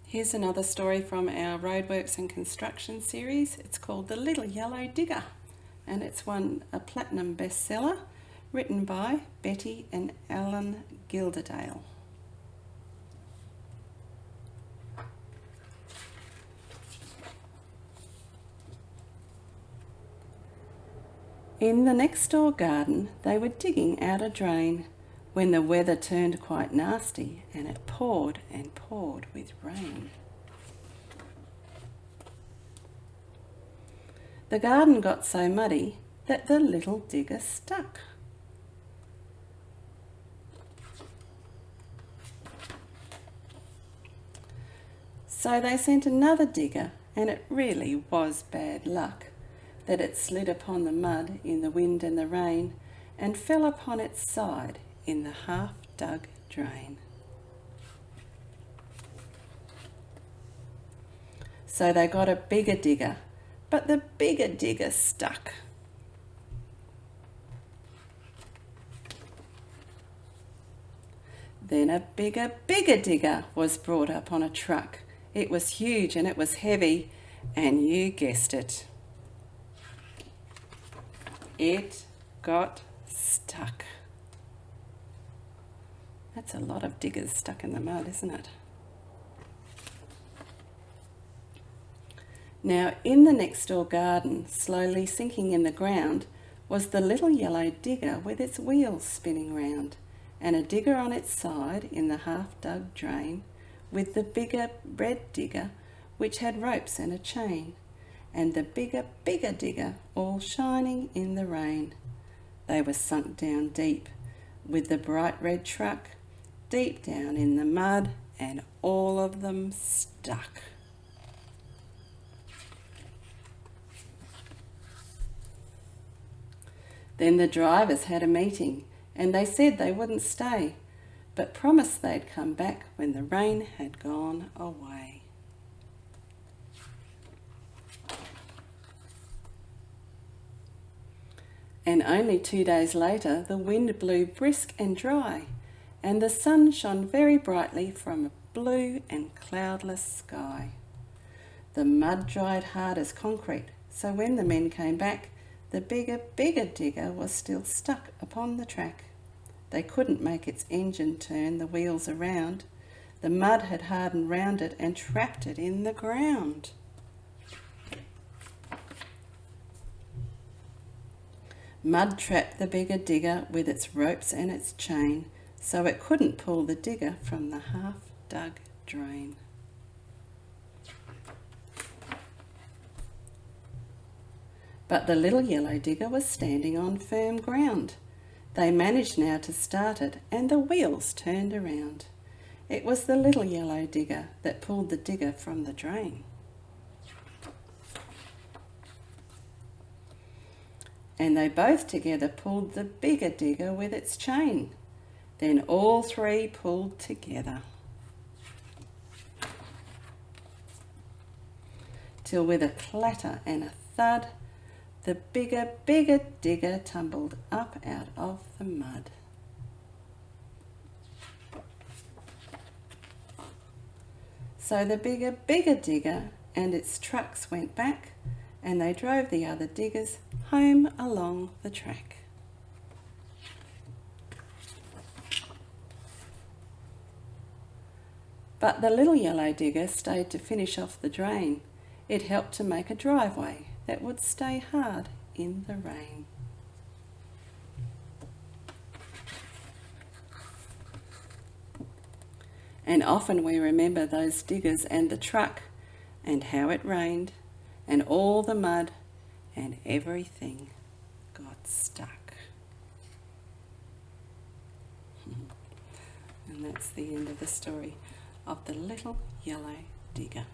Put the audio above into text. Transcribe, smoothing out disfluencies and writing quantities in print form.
Here's another story from our Roadworks and Construction series. It's called The Little Yellow Digger, and it's won a platinum bestseller, written by Betty and Alan Gilderdale. In the next door garden, they were digging out a drain when the weather turned quite nasty and it poured and poured with rain. The garden got so muddy that the little digger stuck. So they sent another digger, and it really was bad luck that it slid upon the mud in the wind and the rain and fell upon its side in the half-dug drain. So they got a bigger digger, but the bigger digger stuck. Then a bigger digger was brought up on a truck. It was huge and it was heavy, and you guessed it, it got stuck. That's a lot of diggers stuck in the mud, isn't it? Now, in the next door garden, slowly sinking in the ground, was the little yellow digger with its wheels spinning round, and a digger on its side in the half-dug drain, with the bigger red digger, which had ropes and a chain, and the bigger digger all shining in the rain. They were sunk down deep, with the bright red truck deep down in the mud, and all of them stuck. Then the drivers had a meeting, and they said they wouldn't stay, but promised they'd come back when the rain had gone away. And only 2 days later, the wind blew brisk and dry, and the sun shone very brightly from a blue and cloudless sky. The mud dried hard as concrete, so when the men came back, the bigger digger was still stuck upon the track. They couldn't make its engine turn the wheels around. The mud had hardened round it and trapped it in the ground. Mud trapped the bigger digger with its ropes and its chain, so it couldn't pull the digger from the half-dug drain. But the little yellow digger was standing on firm ground. They managed now to start it, and the wheels turned around. It was the little yellow digger that pulled the digger from the drain. And they both together pulled the bigger digger with its chain. Then all three pulled together, till with a clatter and a thud, the bigger digger tumbled up out of the mud. So the bigger digger and its trucks went back, and they drove the other diggers home along the track. But the little yellow digger stayed to finish off the drain. It helped to make a driveway that would stay hard in the rain. And often we remember those diggers and the truck, and how it rained, and all the mud, and everything got stuck. And that's the end of the story of the little yellow digger.